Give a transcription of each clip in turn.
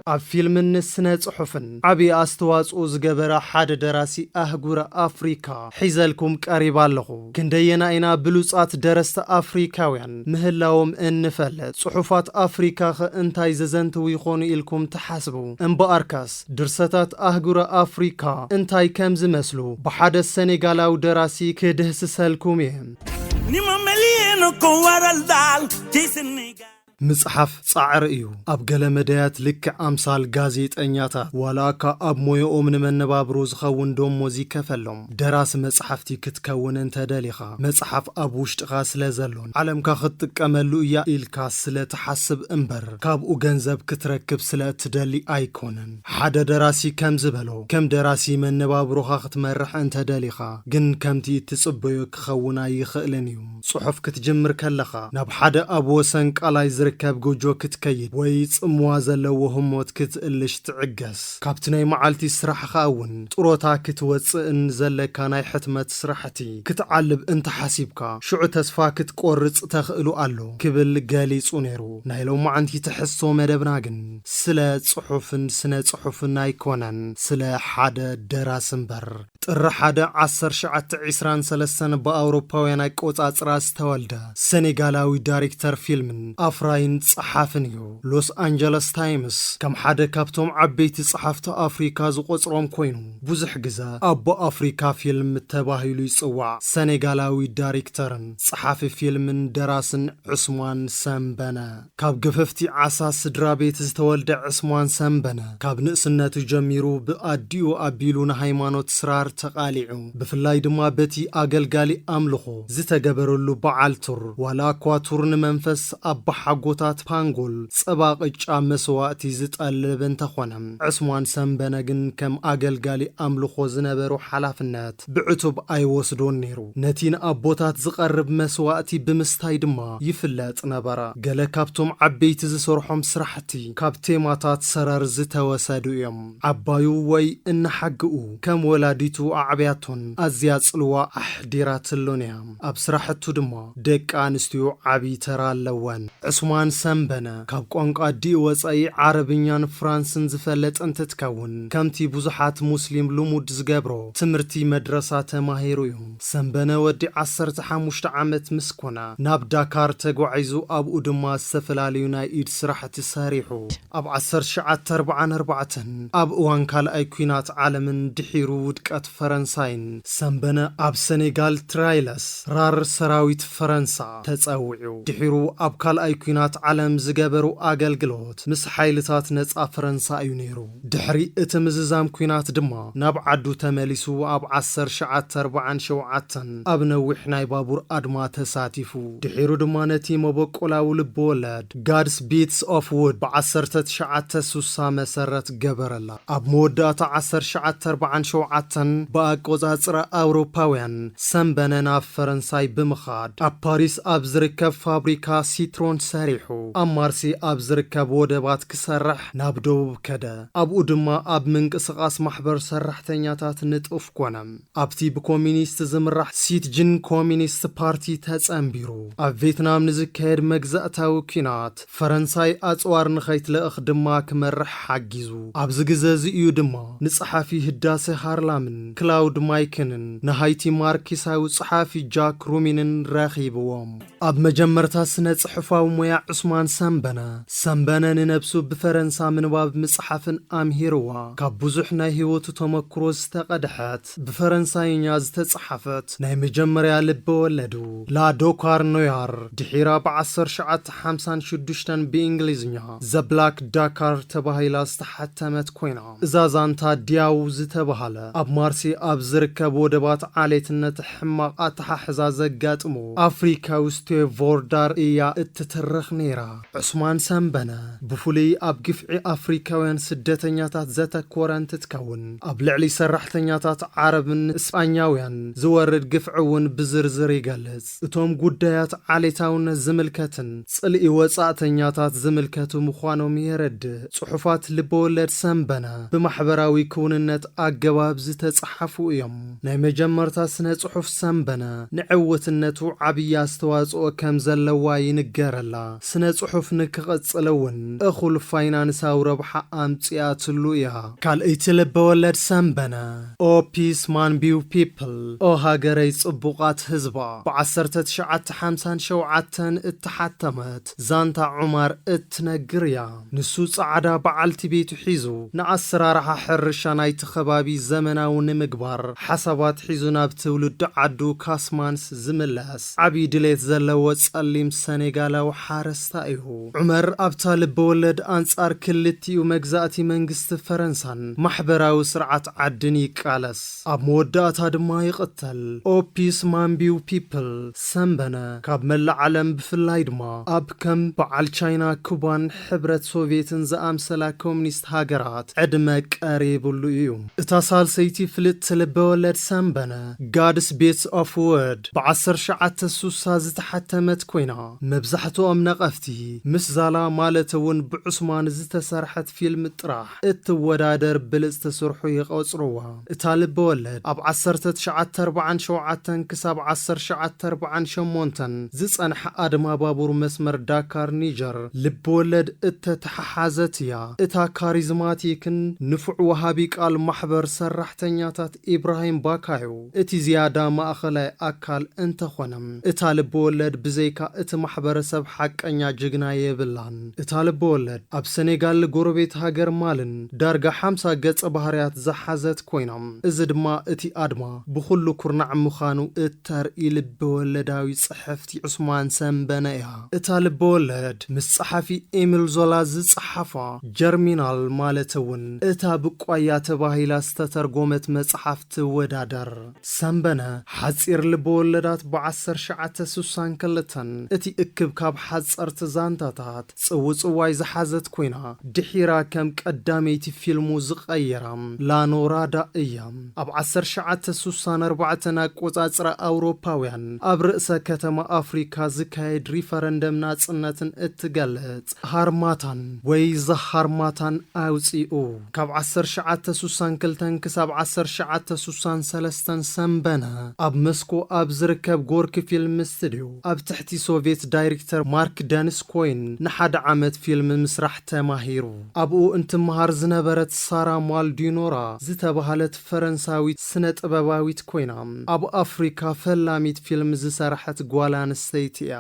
ኣብ ፊልምን ስነ ጽሑፍን ዓብይ ኣስተዋጽኦ ዝገበረ ሓደ ደራሲ ኣህጉረ ኣፍሪካ ሒዘልኩም ቀሪባ ኣለኹ። ክንደየና ኢና ብሉጻት ደረስቲ ኣፍሪካውያን ምህላዎም እንፈልጥ። ጽሑፋት ኣፍሪካ እንታይ ዘዘንትው ይኾኑ ኢልኩም ትሓስቡ? እምበኣርካስ ድርሰታት ኣህጉረ ኣፍሪካ እንታይ ከም ዝመስሉ ብሓደ ሴኔጋላዊ ደራሲ ክድህስሰልኩም እየ። مصحف صعر إيو أب قل مديات لك أمثال غازيطኛታት ولاك أب مويኦም ንመነባብሮ ዝኸውን ደሞ ዝከፈሎም ደራስ መጽሐፍቲ ክትከውን እንተ ደሊኻ መጽሐፍ ኣብ ውሽጥኻ ስለዘሎን ዓለምካ ክትጥቀመሉ እያ ኢልካ ስለተሓስብ እምበር ካብኡ ገንዘብ ክትረክብ ስለትደሊ ኣይኮነን። ሓደ ደራሲ ከም ዝበሎ ከም ደራሲ መነባብሮኻ ክትመርሕ እንተ ደሊኻ ግን ከምቲ ትጽበዮ ክኸውን ኣይኽእልን እዩ። ጽሑፍ ክትጅምር ከለኻ ናብ ሓደ ኣብ ወሰን ቃላይ ركب جوجو كتكيد ويصموا زلو هموت كتقلش تعجز كابتناي معالتي سرح خاون طروتا كتوصئن زلكا ناي حتمت سرحتي كتعلب انت حاسبكا شو تسفا كتقرص تخئلو الو كبل غاليص ونيرو نايلو معانتي تحسو مدبناغن سلا صحفن سنه صحفن ايكونن سلا حدا دراسنبر ጥር 1923 በአውሮፓውያን አቆጣጠር ተወልደ ሴኔጋላዊ ዳይሬክተር ፊልምን አፍራይን ጸሐፍን እዩ። ሎስ አንጀለስ ታይምስ ከም ሓደ ካብቶም ዓበይቲ ጸሐፍቲ አፍሪካ ዝቆጽሮም ኮይኑ ብዙሕ ግዜ አቦ አፍሪካ ፊልም ተባሂሉ ይጽዋዕ። ሴኔጋላዊ ዳይሬክተርን ጸሐፊ ፊልምን ደራስን ዑስማን ሰምበነ ካብ ገፈፍቲ ዓሳ ስድራ ቤት ዝተወልደ ዑስማን ሰምበነ ካብ ንእስነቱ ጀሚሩ ብኣዲኡ ኣቢሉ ንሃይማኖት ስራር ተቃሊዑ ብፍላይ ድማ በቲ አገልጋሊ አምልኾ ዝተገበረሉ በዓል ቱር ዋላ ኳቱር ንመንፈስ አባ ሓጎታት ፓንጎል ጸባቅጫ መስዋዕቲ ዝጠልብ እንተኾነም ዑስማን ሰምበነ ግን ከም አገልጋሊ አምልኾ ዝነበሩ ሓላፍነት ብዕቱብ ኣይወስዶን ነይሩ። ነቲን አቦታት ዝቀርብ መስዋዕቲ ብምስታይ ድማ ይፍለጥ ነበረ። ገለ ካብቶም ዓበይቲ ዝሰርሖም ስራሕቲ ካብ ቴማታት ሰረር ዝተወሰዱ እዮም። ዓባዩ ወይ እንሓግኡ ከም ወላዲቱ አዕብያቶን አዝያ ጽልዋ አሕዲራትሎንያ ኣብ ስራሕቱ ድማ ደቂ አንስትዮ ዓቢ ተራ ኣለወን። ዑስማን ሰምበነ ካብ ቋንቋ ዲ ወጻኢ ዓረብኛን ፍራንስን ዝፈለጥ እንትትከውን ከምቲ ብዙሓት ሙስሊም ልሙድ ዝገብሮ ትምህርቲ መድረሳ ተማሂሩ እዩ። ሰምበነ ወዲ 15 ዓመት ምስ ኮነ ናብ ዳካር ተጓዒዙ ኣብኡ ድማ ዝተፈላለዩ ናይ ኢድ ስራሕቲ ሰሪሑ ኣብ 1944 ኣብ እዋን ካልኣይ ኩናት ዓለምን ድሒሩ ውድቀት ፈረንሳይን ሰምበነ ኣብ ሴኔጋል ትራይለስ ራር ሰራዊት ፈረንሳ ተጸውዑ ድሒሩ ኣብ ካልኣይ ኩናት ዓለም ዝገበሩ አገልግሎት ምስ ሓይልታት ነጻ ፈረንሳ እዩ ነይሩ። ድሕሪ እቲ ምዝዛም ኩናት ድማ ናብ ዓዱ ተመሊሱ ኣብ 1947 ኣብ ነዊሕ ናይ ባቡር ኣድማ ተሳቲፉ ድሒሩ ድማ ነቲ መበቆላዊ ልብወለድ ጋድስ ቢትስ ኦፍ ውድ ብ1960 መሰረት ገበረላ። ኣብ መወዳእታ 1947 በአቆጻጽረ አውሮፓውያን ሰምበነ ናብ ፈረንሳይ ብምኻድ ኣብ ፓሪስ ኣብ ዝርከብ ፋብሪካ ሲትሮን ሰሪሑ ኣብ ማርሲ ኣብ ዝርከብ ወደባት ክሰርሕ ናብ ደቡብ ከደ። ኣብኡ ድማ ኣብ ምንቅስቓስ ማሕበር ሰራሕተኛታት ንጡፍ ኮነም። ኣብቲ ብኮሚኒስት ዝምራሕ ሲትጅን ኮሚኒስት ፓርቲ ተጸምቢሩ። ኣብ ቪየትናም ንዝካየድ መግዛእታዊ ኩናት ፈረንሳይ ኣጽዋር ንኸይትለእኽ ድማ ክመርሕ ሓጊዙ። ኣብዚ ግዜ እዚኡ ድማ ንጸሓፊ ህዳሴ ሃርላምን ክላውድ ማይክንን ንሃይቲ ማርኪሳዊ ጸሓፊ ጃክ ሩሚንን ረኺብዎም። ኣብ መጀመርታ ስነ ጽሑፋዊ ሞያ ዑስማን ሰምበነ ንነብሱ ብፈረንሳ ምንባብ ምጽሓፍን ኣምሂርዋ። ካብ ብዙሕ ናይ ህይወቱ ተመክሮ ዝተቐድሐት ብፈረንሳይኛ ዝተጸሓፈት ናይ መጀመርያ ልበ ወለዱ ላ ዶካር ኖያር ድሒራ ብ1956 ብእንግሊዝኛ ዘ ብላክ ዳካር ተባሂላ ዝተሓተመት ኮይና እዛ ዛንታ ዲያው ዝተባሃለ ኣብ ማርሲ ኣብ ዝርከብ ወደባት ዓሌትነት ሕማቕ ኣተሓሕዛ ዘጋጥሞ ኣፍሪካዊ ስቴቮርዳር እያ እትትርኽ ነይራ። ዑስማን ሰምበነ ብፍሉይ ኣብ ግፍዒ ኣፍሪካውያን ስደተኛታት ዘተኮረ እንትትከውን ኣብ ልዕሊ ሰራሕተኛታት ዓረብን እስጳኛውያን ዝወርድ ግፍዒ እውን ብዝርዝር ይገልጽ። እቶም ጉዳያት ዓሌታውነት ዝምልከትን ጽልኢ ወጻእተኛታት ዝምልከቱ ምዃኖም የረድእ። ጽሑፋት ልበወለድ ሰምበነ ብማሕበራዊ ክውንነት ኣገባብ ዝተጻሕፉ እዮም። ናይ መጀመርታ ስነ ጽሑፍ ሰምበነ ንዕውትነቱ ዓብይ ኣስተዋጽኦ ከም ዘለዋ ይንገረላ። ስነ ጽሑፍ ንክቐጽለውን እኹል ፋይናንሳዊ ረብሓ ኣምጽያትሉ እያ። ካልእይቲ ልበወለድ ሰንበነ ኦ ፒስ ማን ቢው ፒፕል ኦ ሃገረይ ጽቡቓት ህዝባ ብ1957 እትሓተመት ዛንታ ዑማር እትነግር እያ። ንሱ ጻዕዳ በዓልቲ ቤቱ ሒዙ ንኣሰራርሓ ሕርሻ ናይቲ ከባቢ ዘመናዊ ንምግባር ሓሳባት ሒዙ ናብ ትውልዲ ዓዱ ካስማንስ ዝምለስ ዓብዪ ድሌት ዘለዎ ጸሊም ሰኔጋላዊ ሓረስታ እዩ። ዑመር ኣብታ ልበወለድ ኣንጻር ክልቲኡ መግዛእቲ መንግስቲ ፈረንሳን ማሕበራዊ ስርዓት ዓድን ይቃለስ፣ ኣብ መወዳእታ ድማ ይቕተል። ኦ ፒስ ማን ቢው ፒፕል ሰንበነ ካብ መላእ ዓለም ብፍላይ ድማ ኣብ ከም በዓል ቻይና፣ ኩባን ሕብረት ሶቪየትን ዝኣምሰላ ኮሙኒስት ሃገራት ዕድመ ቀሪብሉ እዩ። እታ ሳልሰይቲ ፍልጥቲ ልበወለድ ሰንበነ ጋድስ ቤትስ ኦፍ ወርድ ብ1960 ዝተሓተመት ኮይና መብዛሕትኦም ነቐፍቲ ምስ ዛላ ማለት እውን ብዑስማን ዝተሰርሐት ፊልም ጥራሕ እትወዳደር ብልጽ ተሰርሑ ይቐጽርዋ። እታ ልበወለድ ኣብ 1947 ክሳብ 1948 ዝጸንሐ ኣድማ ባቡር መስመር ዳካር ኒጀር ልበወለድ እተተሓሓዘት እያ። እታ ካሪዝማቲክን ንፉዕ ወሃቢ ቃል ማሕበር ሰራሕተኛታት ኢብራሂም ባካዮ እቲ ዝያዳ ማእኸላይ ኣካል እንተኾነም እታ ልበወለድ ብዘይካ እቲ ማሕበረሰብ ሓቀኛ ጅግና የብላን። እታ ልበወለድ ኣብ ሰኔጋል ጎረቤት ሃገር ማልን ዳርጋ 50 ገጸ ባህርያት ዝሓዘት ኮይኖም እዚ ድማ እቲ ኣድማ ብኹሉ ኩርናዕ ምዃኑ እተርኢ ልበወለዳዊ ጽሕፍቲ ዑስማን ሰንበነ እያ። እታ ልበወለድ ምስ ጸሓፊ ኤሚል ዞላ ዝጸሓፋ ጀርሚናል ማለት እውን እታ ብቋያ ተባሂላ ዝተተርጎመት መጽሓፍ ትወዳደር። ሰንበነ ሓጺር ልበወለዳት ብ1962 እቲ እክብ ካብ ሓጸርቲ ዛንታታት ጽውጽዋይ ዝሓዘት ኮይና ድሒራ ከም ቀዳመይቲ ፊልሙ ዝቐየራ ላኖራዳ እያ። ኣብ 1964 ኣቆጻጽረ ኣውሮፓውያን ኣብ ርእሰ ከተማ ኣፍሪካ ዝካየድ ሪፈረንደም ናጽነትን እትገልጽ ሃርማታን ወይ ዘሃርማታን ኣውፂኡ። ካብ 1962 ክሳብ 1963 ሰንበነ ኣብ መስኮ ኣብ ዝርከብ ጎርኪ ፊልም ስቱድዮ ኣብ ትሕቲ ሶቪየት ዳይሬክተር ማርክ ዳንስኮይን ንሓደ ዓመት ፊልም ምስራሕ ተማሂሩ። ኣብኡ እንትመሃር ዝነበረት ሳራ ማልዲኖራ ዝተባሃለት ፈረንሳዊት ስነ ጥበባዊት ኮይና ኣብ ኣፍሪካ ፈላሚት ፊልም ዝሰርሐት ጓል ኣንስተይቲ እያ።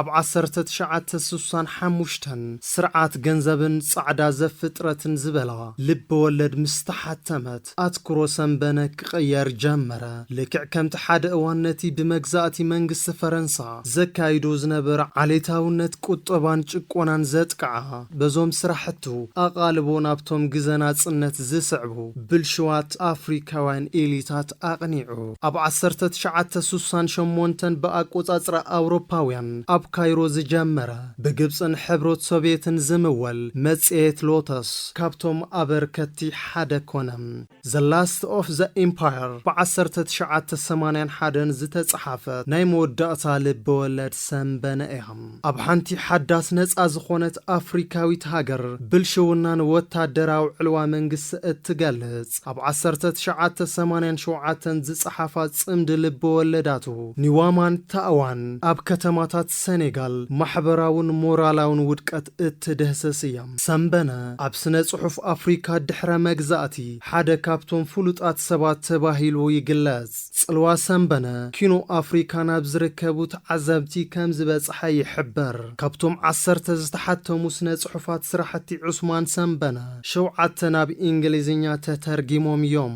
ኣብ 1965 ስርዓት ገንዘብን ጻዕዳ ዘፍጥረትን ዝበላ ልበወለድ ምስ ተሓተመት ኣትኩሮ ሰንበነ ክቕየር ጀመረ። ልክዕ ከምቲ ሓደ እዋን ነቲ ብመግዛእቲ መንግስቲ ፈረንሳ ዘካይዶ ዝነበረ ዓሌታውነት ቁጠባን ጭቆናን ዘጥቅዓ በዞም ስራሕቱ ኣቓልቦ ናብቶም ግዘናጽነት ዝስዕቡ ብልሽዋት አፍሪካውያን ኤሊታት ኣቕኒዑ። ኣብ 1968 ብኣቆጻጽረ ኣውሮፓውያን ኣብ ካይሮ ዝጀመረ ብግብፅን ሕብረት ሶቪየትን ዝምወል መጽሔት ሎተስ ካብቶም ኣበርከቲ ሓደ ኮነም። ዘ ላስት ኦፍ ዘ ኤምፓየር ብ1981 ዝተጸሓፈት ናይ መወዳእታ ልበወለድ ሰንበነ እያ። ኣብ ሓንቲ ሓዳስ ነጻ ዝኾነት ኣፍሪካዊት ሃገር ብልሽውናን ወታደራዊ ዕልዋ መንግስቲ እትገልጽ ኣብ 1987 ዝጸሓፋ ጽምዲ ልበወለዳቱ ኒዋማን ታእዋን ኣብ ከተማታት ሰኔጋል ማሕበራውን ሞራላውን ውድቀት እትድህስስ እያ። ሰንበነ ኣብ ስነ ጽሑፍ ኣፍሪካ ድሕረ መግዛእቲ ሓደ ካብቶም ፍሉጣት ሰባት ተባሂሉ ይግለጽ። ጽልዋ ሰንበነ ኪኖ ኣፍሪካ ናብ ዝርከቡ ተዓዘብቲ ከም ዝበጽሐ ይሕበር። ካብቶም 10 ዝተሓተሙ ስነ ጽሑፋት ስራሕቲ ዑስማን ሰንበነ 7 ናብ እንግሊዝኛ ተተርጊሞም እዮም።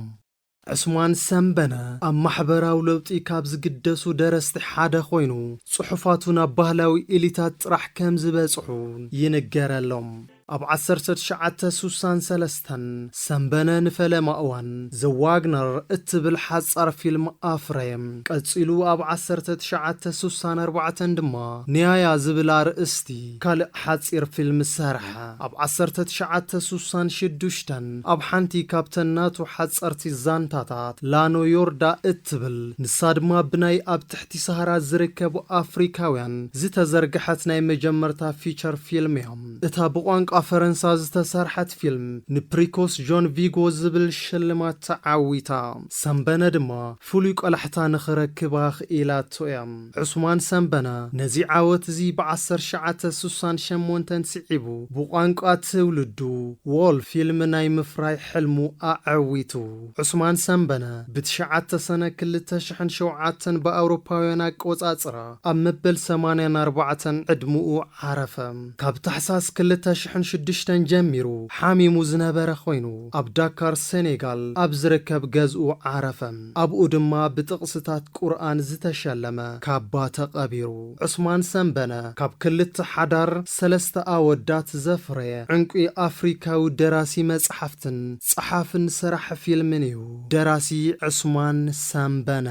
ዑስማን ሰንበነ ኣብ ማሕበራዊ ለውጢ ካብ ዝግደሱ ደረስቲ ሓደ ኮይኑ ጽሑፋቱ ናብ ባህላዊ ኤሊታት ጥራሕ ከም ዝበጽሑ ይንገረሎም። ኣብ 1963 ሰንበነ ንፈለማ እዋን ዘዋግነር እትብል ሓጻር ፊልም ኣፍረየም። ቀጺሉ ኣብ 1964 ድማ ንያያ ዝብል ኣርእስቲ ካልእ ሓጺር ፊልም ሰርሐ። ኣብ 1966 ኣብ ሓንቲ ካብተን ናቱ ሓጸርቲ ዛንታታት ላኖ ዮርዳ እትብል ንሳ ድማ ብናይ ኣብ ትሕቲ ሰሃራ ዝርከቡ ኣፍሪካውያን ዝተዘርግሐት ናይ መጀመርታ ፊቸር ፊልም እያ። እታ ብቋንቋ فرنسا ዝተሰርሐት ፊልም ንፕሪኮስ ጆን ቪጎ ዝብል ሽልማት ተዓዊታ ሰንበነ ድማ ፍሉይ ቆላሕታ ንኽረክባ ክኢላቶ እያ ዑስማን ሰንበነ ነዚ ዓወት እዚ ብ1968 ስዒቡ ብቋንቋ ትውልዱ ዎል ፊልም ናይ ምፍራይ ሕልሙ ኣዕዊቱ ዑስማን ሰንበነ ብ9 ሰነ 2007 ብኣውሮፓውያን ኣቆጻጽራ ኣብ መበል 84 ዕድሙኡ ዓረፈ ካብ ታሕሳስ 2006 ጀሚሩ ሓሚሙ ዝነበረ ኮይኑ ኣብ ዳካር ሴኔጋል ኣብ ዝርከብ ገዝኡ ዓረፈ ኣብኡ ድማ ብጥቕስታት ቁርኣን ዝተሸለመ ካባ ተቐቢሩ ዑስማን ሰንበነ ካብ ክልተ ሓዳር 3 ኣወዳት ዘፍረየ ዕንቂ ኣፍሪካዊ ደራሲ መጽሓፍትን ጸሓፍን ስራሕ ፊልምን እዩ ደራሲ ዑስማን ሰንበነ